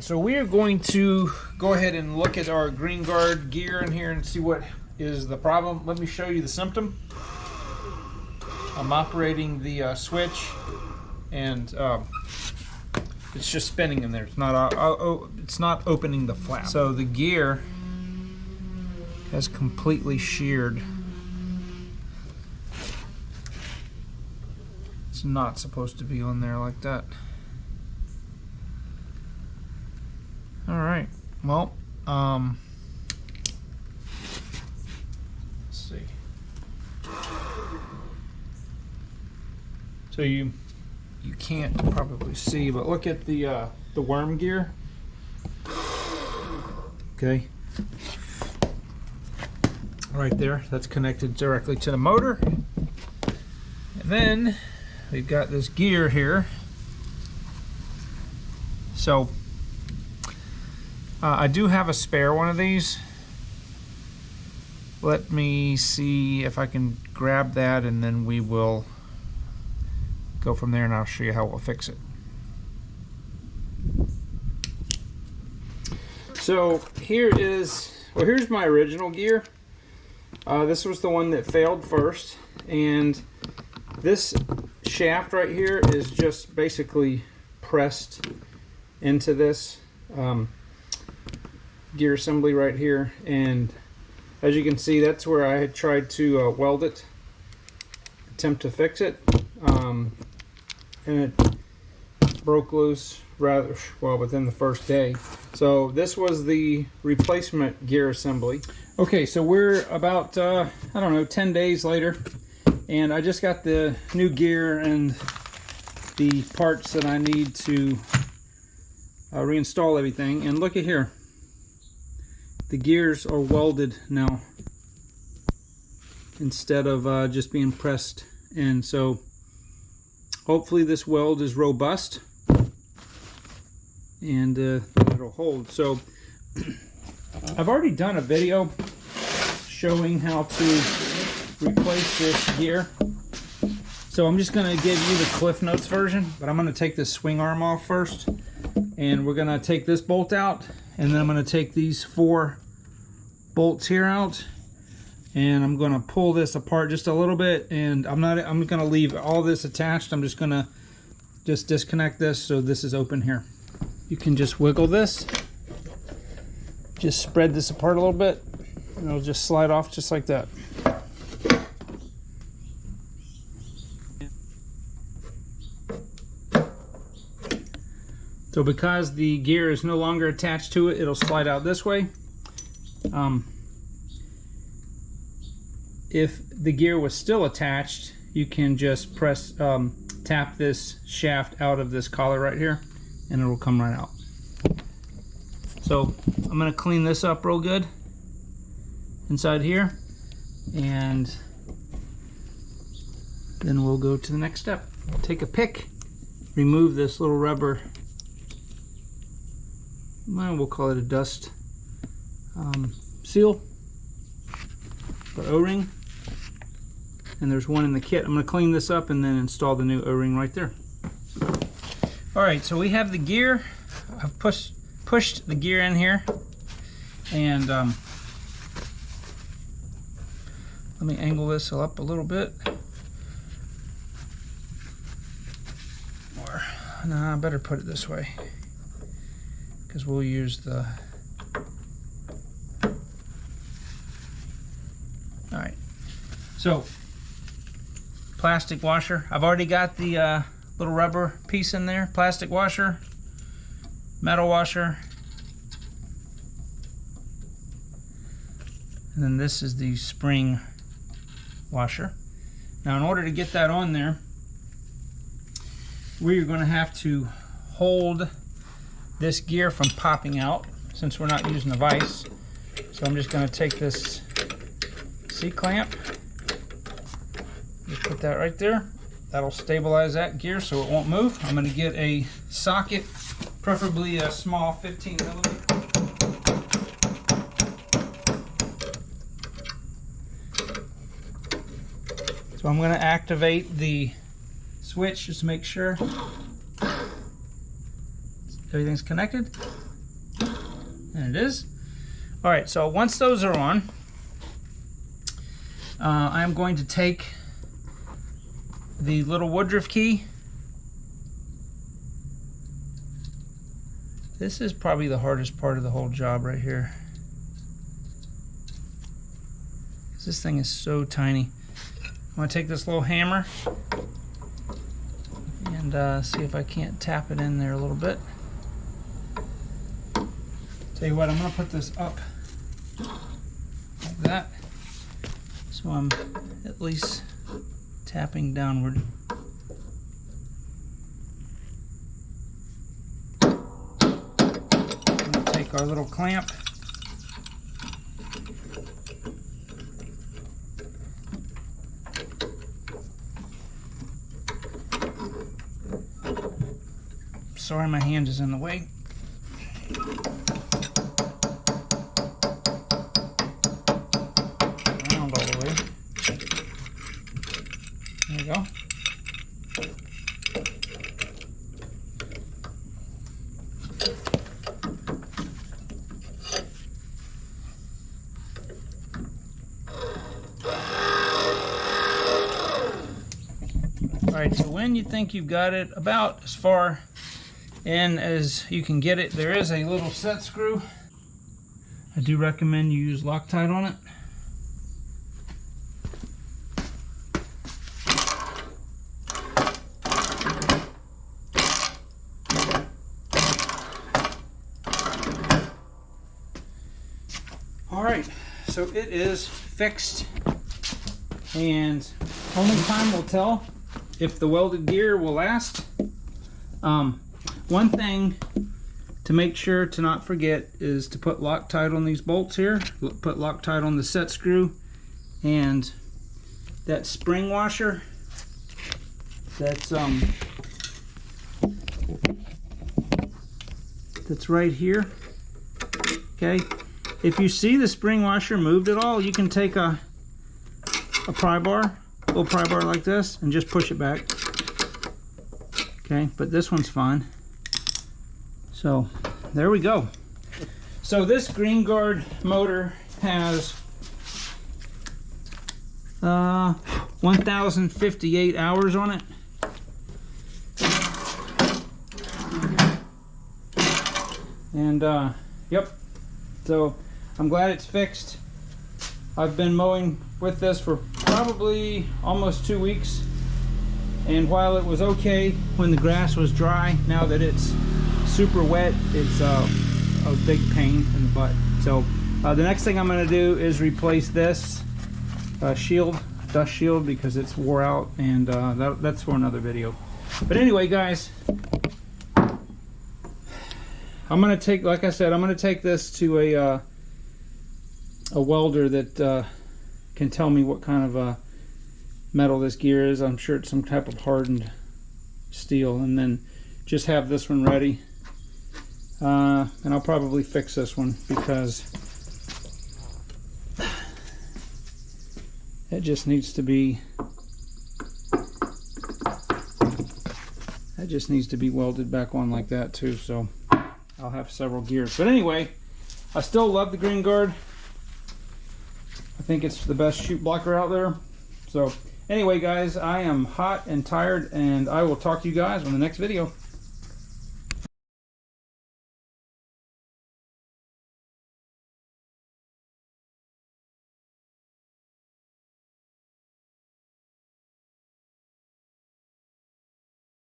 so we are going to go ahead and look at our green guard gear in here and see what is the problem. Let me show you the symptom. I'm operating the switch, and it's just spinning in there. It's not opening the flap. So the gear has completely sheared. It's not supposed to be on there like that. All right, well, let's see. So you can't probably see, but look at the worm gear. Okay, right there, that's connected directly to the motor. And then we've got this gear here. So I do have a spare one of these. Let me see if I can grab that, and then we will go from there, and I'll show you how we'll fix it. So here's my original gear. This was the one that failed first, and this shaft right here is just basically pressed into this gear assembly right here, and as you can see, that's where I had tried to weld it, attempt to fix it, and it broke loose rather well within the first day. So this was the replacement gear assembly. Okay, so we're about I don't know, 10 days later, and I just got the new gear and the parts that I need to reinstall everything. And look at here, the gears are welded now instead of just being pressed in. So hopefully this weld is robust and it'll hold. So I've already done a video showing how to replace this gear. So I'm just going to give you the Cliff Notes version, but I'm going to take this swing arm off first, and we're going to take this bolt out, and then I'm going to take these 4 bolts here out, and I'm going to pull this apart just a little bit, and I'm going to leave all this attached. I'm just going to disconnect this so this is open here. You can just wiggle this, just spread this apart a little bit, and it'll just slide off just like that. So because the gear is no longer attached to it, it'll slide out this way. If the gear was still attached, you can just press, tap this shaft out of this collar right here, and it'll come right out. So I'm going to clean this up real good inside here, and then we'll go to the next step. Take a pick, remove this little rubber, well, we'll call it a dust seal, or O-ring, and there's one in the kit. I'm going to clean this up and then install the new O-ring right there. Alright, so we have the gear. I've pushed the gear in here, and let me angle this up a little bit. Or, no, I better put it this way, because we'll use the... Alright, so plastic washer. I've already got the little rubber piece in there. Plastic washer, metal washer, and then this is the spring washer. Now in order to get that on there, we're going to have to hold this gear from popping out since we're not using a vise. So I'm just going to take this C-clamp, just put that right there. That'll stabilize that gear so it won't move. I'm going to get a socket, preferably a small 15 millimeter. So I'm going to activate the switch just to make sure everything's connected. And it is. All right, so once those are on, I'm going to take the little woodruff key. This is probably the hardest part of the whole job right here. This thing is so tiny. I'm going to take this little hammer and see if I can't tap it in there a little bit. Tell you what, I'm going to put this up like that, so I'm at least tapping downward. I'm going to take our little clamp. Sorry, my hand is in the way. Around all the way. There you go. All right, so when you think you've got it about as far in as you can get it, there is a little set screw. I do recommend you use Loctite on it. All right, so it is fixed, and only time will tell if the welded gear will last. One thing to make sure to not forget is to put Loctite on these bolts here. Put Loctite on the set screw, and that spring washer that's right here. Okay, if you see the spring washer moved at all, you can take a pry bar, little pry bar like this, and just push it back. Okay, but this one's fine. So there we go. So this Green Guard motor has 1,058 hours on it. And yep, so I'm glad it's fixed. I've been mowing with this for probably almost 2 weeks, and while it was okay when the grass was dry, now that it's super wet, it's a big pain in the butt. So the next thing I'm going to do is replace this shield, dust shield, because it's wore out, and that's for another video. But anyway, guys, I'm going to take, like I said, I'm going to take this to a welder that can tell me what kind of metal this gear is. I'm sure it's some type of hardened steel, and then just have this one ready. And I'll probably fix this one because it just needs to be welded back on like that too. So I'll have several gears. But anyway, I still love the Green Guard. I think it's the best chute blocker out there. So anyway, guys, I am hot and tired, and I will talk to you guys on the next video.